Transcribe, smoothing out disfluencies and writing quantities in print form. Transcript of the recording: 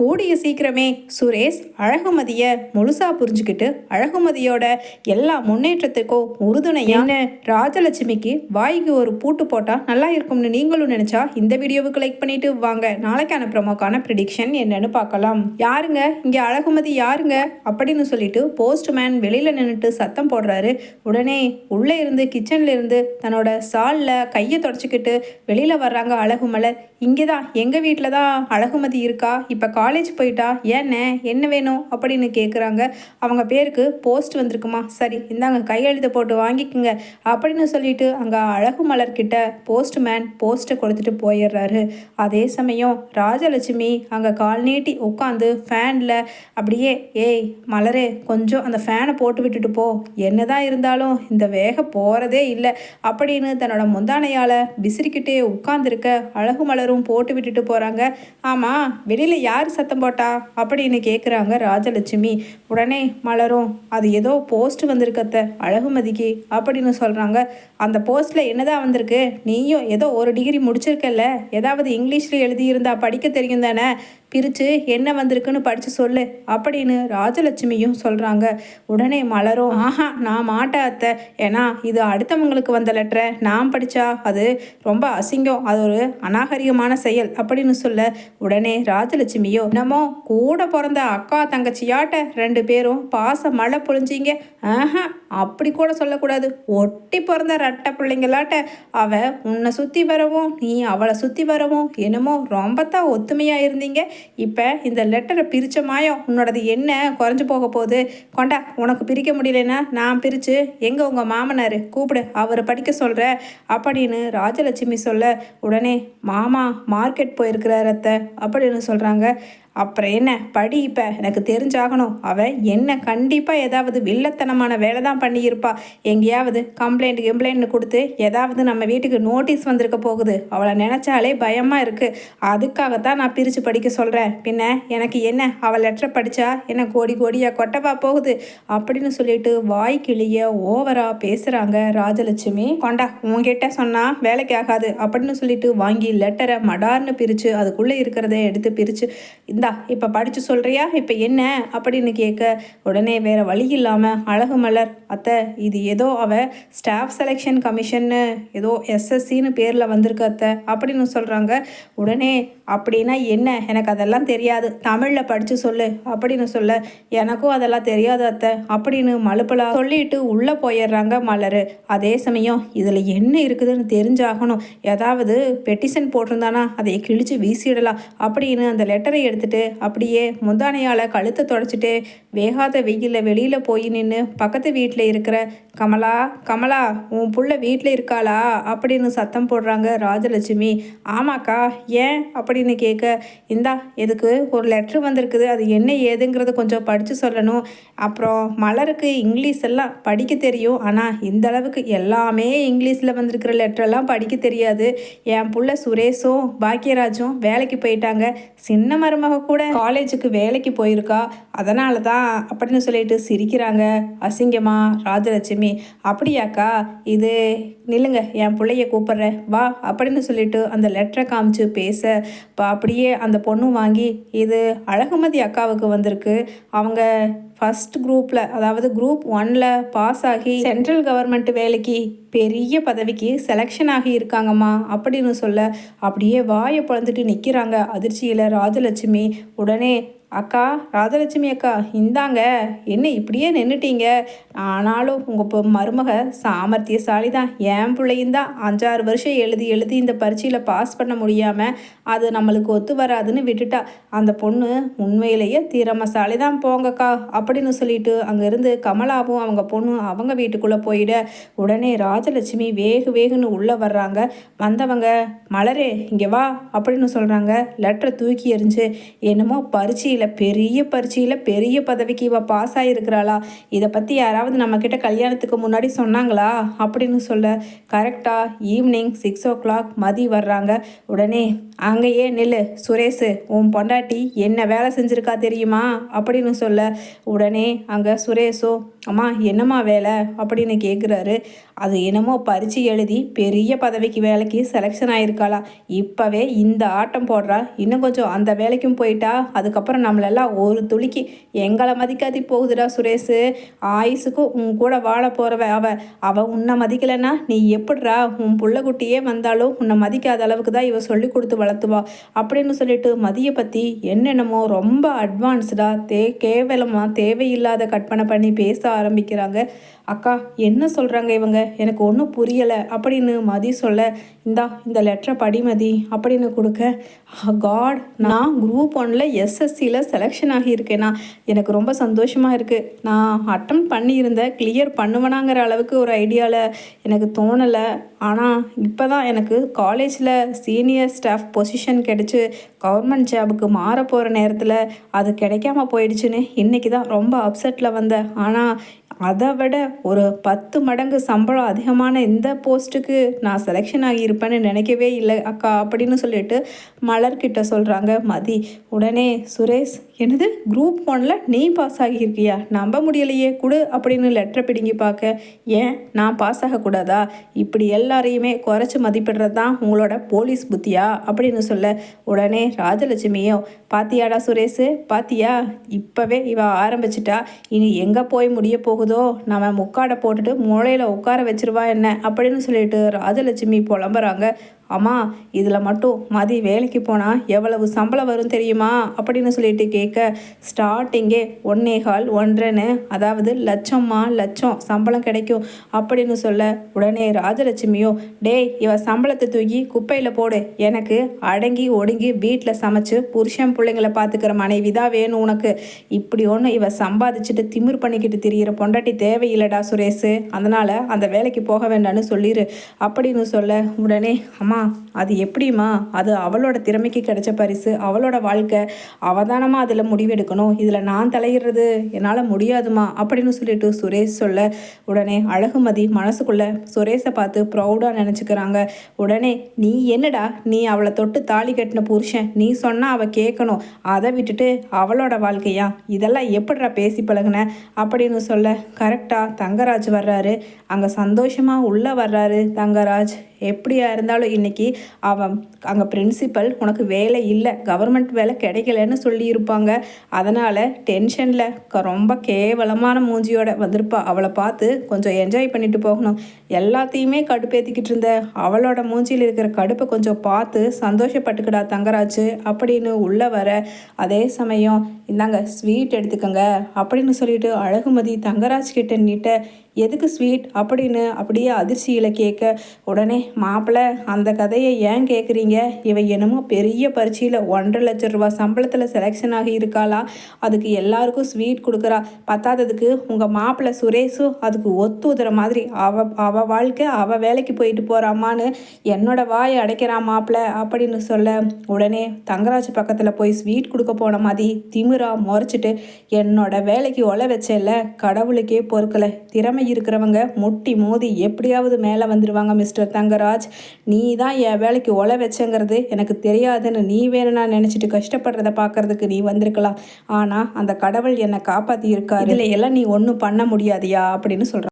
கூடிய சீக்கிரமே சுரேஷ் அழகுமதியை முழுசாக புரிஞ்சுக்கிட்டு அழகுமதியோட எல்லா முன்னேற்றத்துக்கும் உறுதுணையான ராஜலட்சுமிக்கு வாய்க்கு ஒரு பூட்டு போட்டால் நல்லா இருக்கும்னு நீங்களும் நினச்சா இந்த வீடியோவுக்கு லைக் பண்ணிட்டு வாங்க நாளைக்கான ப்ரமோக்கான ப்ரிடிக்ஷன் என்னன்னு பார்க்கலாம். யாருங்க இங்கே அழகுமதி யாருங்க அப்படின்னு சொல்லிட்டு போஸ்ட்மேன் வெளியில் நின்றுட்டு சத்தம் போடுறாரு. உடனே உள்ளே இருந்து கிச்சன்ல இருந்து தன்னோட சாலில் கையை தொடச்சிக்கிட்டு வெளியில் வர்றாங்க அழகுமலர். இங்கே தான் எங்கள் வீட்டில் தான் அழகுமதி இருக்கா, இப்போ காலேஜ் போயிட்டா, ஏன்னே என்ன வேணும் அப்படின்னு கேட்குறாங்க. அவங்க பேருக்கு போஸ்ட் வந்திருக்குமா, சரி இந்தாங்க கையெழுத்து போட்டு வாங்கிக்குங்க அப்படின்னு சொல்லிட்டு அங்கே அழகுமலர்கிட்ட போஸ்ட்மேன் போஸ்ட்டை கொடுத்துட்டு போயிடுறாரு. அதே சமயம் ராஜலட்சுமி அங்கே கால் நீட்டி உட்காந்து ஃபேனில் அப்படியே ஏய் மலரே கொஞ்சம் அந்த ஃபேனை போட்டு விட்டுட்டு போ, என்னதான் இருந்தாலும் இந்த வேகம் போகிறதே இல்லை அப்படின்னு தன்னோட முந்தானையால் விசிறிக்கிட்டே உட்காந்துருக்க அழகுமலரும் போட்டு விட்டுட்டு போகிறாங்க. ஆமாம் வெளியில் யார் சத்தம் போட்டா அப்படின்னு கேட்குறாங்க ராஜலட்சுமி. உடனே மலரும் அது ஏதோ போஸ்ட் வந்திருக்கத்த அழகுமதிக்கு அப்படின்னு சொல்கிறாங்க. அந்த போஸ்ட்டில் என்னதான் வந்திருக்கு, நீயும் ஏதோ ஒரு டிகிரி முடிச்சிருக்கல்ல, ஏதாவது இங்கிலீஷில் எழுதியிருந்தா படிக்க தெரியும் தானே, பிரித்து என்ன வந்திருக்குன்னு படித்து சொல்லு அப்படின்னு ராஜலட்சுமியும் சொல்கிறாங்க. உடனே மலரும் ஆஹா நான் மாட்டேன் அத்தை, ஏன்னா இது அடுத்தவங்களுக்கு வந்த லெட்டரை நான் படித்தா அது ரொம்ப அசிங்கம், அது ஒரு அநாகரிகமான செயல் அப்படின்னு சொல்ல உடனே ராஜலட்சுமியோ என்னமோ கூட பிறந்த அக்கா தங்கச்சியாட்ட ரெண்டு பேரும் பாச மழை பொழிஞ்சிங்க, ஆஹா அப்படி கூட சொல்லக்கூடாது, ஒட்டி பிறந்த ரெட்டை பிள்ளைங்களாட்ட அவ உன்னை சுற்றி வரவும் நீ அவளை சுற்றி வரவும் என்னமோ ரொம்பத்தான் ஒத்துமையாக இருந்தீங்க, இப்போ இந்த லெட்டரை பிரித்த மாயம் உன்னோடது என்ன குறைஞ்சி போக போகுது, கொண்டா உனக்கு பிரிக்க முடியலன்னா நான் பிரித்து எங்கே உங்கள் மாமனார் கூப்பிடு அவரை படிக்க சொல்கிற அப்படின்னு ராஜலட்சுமி சொல்ல உடனே மாமா மார்க்கெட் போயிருக்கிறார் அத்தை அப்படின்னு சொல்கிறாங்க. அப்புறம் என்ன படி, இப்போ எனக்கு தெரிஞ்சாகணும், அவள் என்ன கண்டிப்பாக ஏதாவது வில்லத்தனமான வேலை தான் பண்ணியிருப்பா, எங்கேயாவது கம்ப்ளைண்ட்னு கொடுத்து ஏதாவது நம்ம வீட்டுக்கு நோட்டீஸ் வந்திருக்க போகுது, அவளை நினச்சாலே பயமாக இருக்குது, அதுக்காகத்தான் நான் பிரித்து படிக்க சொல்கிறேன், பின்ன எனக்கு என்ன அவள் லெட்டரை படித்தா என்ன கோடி கோடியாக கொட்டவா போகுது அப்படின்னு சொல்லிட்டு வாய் கிளிய ஓவராக பேசுகிறாங்க ராஜலட்சுமி. கொண்டா உங்ககிட்ட சொன்னால் வேலைக்கு ஆகாது அப்படின்னு சொல்லிட்டு வாங்கி லெட்டரை மடார்னு பிரித்து அதுக்குள்ளே இருக்கிறத எடுத்து பிரித்து இந்தா இப்போ படித்து சொல்கிறியா இப்போ என்ன அப்படின்னு கேட்க உடனே வேறு வழி இல்லாமல் அழகுமலர் அத்தை இது ஏதோ அவள் ஸ்டாஃப் செலெக்ஷன் கமிஷன்னு ஏதோ எஸ்எஸ்சின்னு பேரில் வந்திருக்கு அத்தை அப்படின்னு சொல்கிறாங்க. உடனே அப்படின்னா என்ன, எனக்கு அதெல்லாம் தெரியாது, தமிழில் படித்து சொல்லு அப்படின்னு சொல்ல எனக்கும் அதெல்லாம் தெரியாது அத்தை அப்படின்னு மலுப்பலாக சொல்லிட்டு உள்ளே போயிடுறாங்க மலர். அதே சமயம் இதில் என்ன இருக்குதுன்னு தெரிஞ்சாகணும், ஏதாவது பெட்டிஷன் போட்டிருந்தானா அதை கிழித்து வீசிடலாம் அப்படின்னு அந்த லெட்டரை எடுத்துகிட்டு அப்படியே முந்தானையால் கழுத்தை தொடச்சிட்டு வேகாத வெயிலில் வெளியில் போய் நின்று பக்கத்து வீட்டில் இருக்கிற கமலா கமலா உன் புள்ள வீட்டில் இருக்காளா அப்படின்னு சத்தம் போடுறாங்க ராஜலட்சுமி. ஆமாக்கா ஏன் அப்படின்னு கேட்க இந்தா எதுக்கு ஒரு லெட்ரு வந்திருக்குது, அது என்ன ஏதுங்கிறத கொஞ்சம் படித்து சொல்லணும், அப்புறம் மலருக்கு இங்கிலீஷ் எல்லாம் படிக்க தெரியும், ஆனால் இந்த அளவுக்கு எல்லாமே இங்கிலீஷில் வந்திருக்கிற லெட்டரெல்லாம் படிக்க தெரியாது, என் புள்ள சுரேஷும் பாக்கியராஜும் வேலைக்கு போயிட்டாங்க, சின்ன மருமக கூட காலேஜுக்கு வேலைக்கு போயிருக்கா, அதனால தான் அப்படின்னு சொல்லிட்டு சிரிக்கிறாங்க அசிங்கமா ராஜலட்சுமி. அப்படியாக்கா இது நில்லுங்க என் பிள்ளைய கூப்பிட்றேன் வா அப்படின்னு சொல்லிட்டு அந்த லெட்டரை காமிச்சு பேச அப்படியே அந்த பொண்ணு வாங்கி இது அழகுமதி அக்காவுக்கு வந்திருக்கு, அவங்க ஃபஸ்ட் குரூப்பில் அதாவது குரூப் 1ல் பாஸ் ஆகி சென்ட்ரல் கவர்மெண்ட் வேலைக்கு பெரிய பதவிக்கு செலெக்ஷன் ஆகி இருக்காங்கம்மா அப்படின்னு சொல்ல அப்படியே வாயை பிளந்துட்டு நிற்கிறாங்க அதிர்ச்சியில் ராஜலட்சுமி. உடனே அக்கா ராஜலட்சுமி அக்கா இந்தாங்க, என்ன இப்படியே நின்றுட்டீங்க, ஆனாலும் உங்கள் மருமக சாமர்த்தியசாலி தான், என் பிள்ளையும் தான் 5-6 வருஷம் எழுதி இந்த பரீட்சையில் பாஸ் பண்ண முடியாமல் அது நம்மளுக்கு ஒத்து வராதுன்னு விட்டுட்டா, அந்த பொண்ணு உண்மையிலேயே திறமசாலி தான் போங்கக்கா அப்படின்னு சொல்லிட்டு அங்கேருந்து கமலாவும் அவங்க பொண்ணு அவங்க வீட்டுக்குள்ளே போயிட உடனே ராஜலட்சுமி வேகுன்னு உள்ளே வர்றாங்க. வந்தவங்க மலரே இங்கே வா அப்படின்னு சொல்கிறாங்க. லெட்டரை தூக்கி எறிஞ்சு என்னமோ பரீட்சையில் பெரிய பதவிக்கு இவ பாஸ் ஆகிருக்கிறாளா, இதை பற்றி யாராவது நம்மக்கிட்ட கல்யாணத்துக்கு முன்னாடி சொன்னாங்களா அப்படின்னு சொல்ல கரெக்டாக ஈவினிங் 6 o'clock மதி வர்றாங்க. உடனே அங்கேயே நில்லு சுரேஷ், உன் பொண்டாட்டி என்ன வேலை செஞ்சுருக்கா தெரியுமா அப்படின்னு சொல்ல உடனே அங்கே சுரேஷும் அம்மா என்னம்மா வேலை அப்படின்னு கேட்குறாரு. அது என்னமோ பரீட்சை எழுதி பெரிய பதவிக்கு வேலைக்கு செலெக்ஷன் ஆயிருக்காளாம். இப்போவே இந்த ஆட்டம் போடுறா. இன்னும் கொஞ்சம் அந்த வேலைக்கும் போயிட்டா அதுக்கப்புறம் நம்மளெல்லாம் ஒரு துளிக்கு எங்களை மதிக்காதி போகுதுடா சுரேஷு. ஆயுசுக்கும் உன் கூட வாழ போகிறவ அவள் உன்னை மதிக்கலைன்னா நீ எப்படிரா? உன் புள்ளக்குட்டியே வந்தாலும் உன்னை மதிக்காத அளவுக்கு தான் இவ சொல்லி கொடுத்து வளர்த்துவா அப்படின்னு சொல்லிட்டு மதியை பற்றி என்னென்னமோ ரொம்ப அட்வான்ஸ்டாக கேவலமாக தேவையில்லாத கற்பனை பண்ணி பேச ஆரம்பிக்கிறாங்க. அக்கா என்ன சொல்கிறாங்க இவங்க, எனக்கு ஒன்றும் புரியலை அப்படின்னு மதி சொல்ல, இந்த லெட்டரை படிமதி அப்படின்னு கொடுக்க, காட் நான் குரூப் 1ல் எஸ்எஸ்சியில் செலெக்ஷன் ஆகியிருக்கேனா, எனக்கு ரொம்ப சந்தோஷமாக இருக்குது. நான் அட்டம் பண்ணியிருந்தேன், கிளியர் பண்ணுவேனாங்கிற அளவுக்கு ஒரு ஐடியாவில் எனக்கு தோணலை. ஆனால் இப்போ தான் எனக்கு காலேஜில் சீனியர் ஸ்டாஃப் பொசிஷன் கிடச்சி கவர்மெண்ட் ஜாபுக்கு மாற போகிற நேரத்தில் அது கிடைக்காம போயிடுச்சுன்னு இன்றைக்கி தான் ரொம்ப அப்செட்டில் வந்தேன். ஆனால் அதை விட ஒரு 10 மடங்கு சம்பளம் அதிகமான இந்த போஸ்ட்டுக்கு நான் செலெக்ஷன் ஆகியிருப்பேன்னு நினைக்கவே இல்லை அக்கா அப்படின்னு சொல்லிட்டு மலர்கிட்ட சொல்கிறாங்க மதி. உடனே சுரேஷ், என்னது குரூப் 1ல் நீ பாஸ் ஆகியிருக்கியா, நம்ப முடியலையே கொடு அப்படின்னு லெட்டரை பிடுங்கி பார்க்க, ஏன் நான் பாஸ் ஆகக்கூடாதா? இப்படி எல்லாரையுமே குறைச்சி மதிப்பிடுறது தான் உங்களோட போலீஸ் புத்தியா அப்படின்னு சொல்ல, உடனே ராஜலட்சுமியோ, பாத்தியாடா சுரேஷு, பாத்தியா இப்போவே இவ ஆரம்பிச்சிட்டா, இனி எங்கே போய் முடிய போகுதோ, நம்ம முக்காடை போட்டுட்டு மூளையில் உட்கார வச்சிருவா என்ன அப்படின்னு சொல்லிட்டு ராஜலட்சுமி புலம்புறாங்க. அம்மா இதில் மட்டும் மதி வேலைக்கு போனால் எவ்வளவு சம்பளம் வரும் தெரியுமா அப்படின்னு சொல்லிட்டு கேட்க, ஸ்டார்டிங்கே 1.25 அதாவது லட்சம் சம்பளம் கிடைக்கும் அப்படின்னு சொல்ல, உடனே ராஜலட்சுமியோ, டேய் இவ சம்பளத்தை தூக்கி குப்பையில் போடு, எனக்கு அடங்கி ஒடுங்கி வீட்டில் சமைச்சு புருஷன் பிள்ளைங்களை பார்த்துக்கிற மனைவி தான் வேணும் உனக்கு. இப்படி ஒன்று இவ சம்பாதிச்சுட்டு திமிர் பண்ணிக்கிட்டு திரியிற பொண்டாட்டி தேவையில்லடா சுரேஷு, அதனால் அந்த வேலைக்கு போக வேண்டான்னு சொல்லிடு அப்படின்னு சொல்ல, உடனே அம்மா அது எப்படிம்மா, அது அவளோட திறமைக்கு கிடைச்ச பரிசு, அவளோட வாழ்க்கை, அவதானமா அதில் முடிவெடுக்கணும், இதில் நான் தலையிடுறது என்னால் முடியாதுமா அப்படின்னு சொல்லிட்டு சுரேஷ் சொல்ல, உடனே அழகுமதி மனசுக்குள்ள சுரேஷை பார்த்து ப்ரௌடாக நினச்சிக்கிறாங்க. உடனே நீ என்னடா, நீ அவளை தொட்டு தாலி கட்டின புருஷன், நீ சொன்னால் அவள் கேட்கணும், அதை விட்டுட்டு அவளோட வாழ்க்கையா, இதெல்லாம் எப்படிடா பேசி பழகுன அப்படின்னு சொல்ல, கரெக்டாக தங்கராஜ் வர்றாரு. அங்கே சந்தோஷமாக உள்ளே வர்றாரு தங்கராஜ். எப்படியா இருந்தாலும் இன்றைக்கி அவன் அங்கே பிரின்சிபல் உனக்கு வேலை இல்லை, கவர்மெண்ட் வேலை கிடைக்கலன்னு சொல்லியிருப்பாங்க. அதனால் டென்ஷனில் ரொம்ப கேவலமான மூஞ்சியோட வந்திருப்பா. அவளை பார்த்து கொஞ்சம் என்ஜாய் பண்ணிட்டு போகணும். எல்லாத்தையுமே கடுப்பேற்றிக்கிட்டு இருந்த அவளோட மூஞ்சியில் இருக்கிற கடுப்பை கொஞ்சம் பார்த்து சந்தோஷப்பட்டுக்கடா தங்கராஜ் அப்படின்னு உள்ளே வர, அதே சமயம் இந்தாங்க ஸ்வீட் எடுத்துக்கோங்க அப்படின்னு சொல்லிட்டு அழகுமதி தங்கராஜ் கிட்ட நீட்ட, எதுக்கு ஸ்வீட் அப்படின்னு அப்படியே அதிர்ச்சியில் கேட்க, உடனே மாப்பிள்ளை அந்த கதையை ஏன் கேட்குறீங்க, இவ என்னமோ பெரிய பரீட்சையில் 1.5 லட்சம் ரூபா சம்பளத்தில் செலெக்ஷன் ஆகி இருக்காளா, அதுக்கு எல்லாருக்கும் ஸ்வீட் கொடுக்குறா, பத்தாததுக்கு உங்கள் மாப்பிள்ளை சுரேஷும் அதுக்கு ஒத்துதுற மாதிரி அவ வாழ்க்கை அவள் வேலைக்கு போயிட்டு போகிறாமான்னு என்னோட வாயை அடைக்கிறான் மாப்பிள்ளை அப்படின்னு சொல்ல, உடனே தங்கராஜ் பக்கத்தில் போய் ஸ்வீட் கொடுக்க போன மாதிரி திமிரா முறைச்சிட்டு, என்னோட வேலைக்கு ஒலை வச்சேல்ல, கடவுளுக்கே பொறுக்கலை, திறமை இருக்கிறவங்க முட்டி மோதி எப்படியாவது மேலே வந்துடுவாங்க மிஸ்டர் தங்கராஜ், நீ தான் என் வேலைக்கு ஒலை வச்சங்கிறது எனக்கு தெரியாதுன்னு நீ வேணும்னா நினச்சிட்டு கஷ்டப்படுறத பார்க்கறதுக்கு நீ வந்திருக்கலாம். ஆனால் அந்த கடவுள் என்னை காப்பாற்றி இருக்காரு, இதில் எல்லாம் நீ ஒன்றும் பண்ண முடியாதியா அப்படின்னு சொல்கிறான்.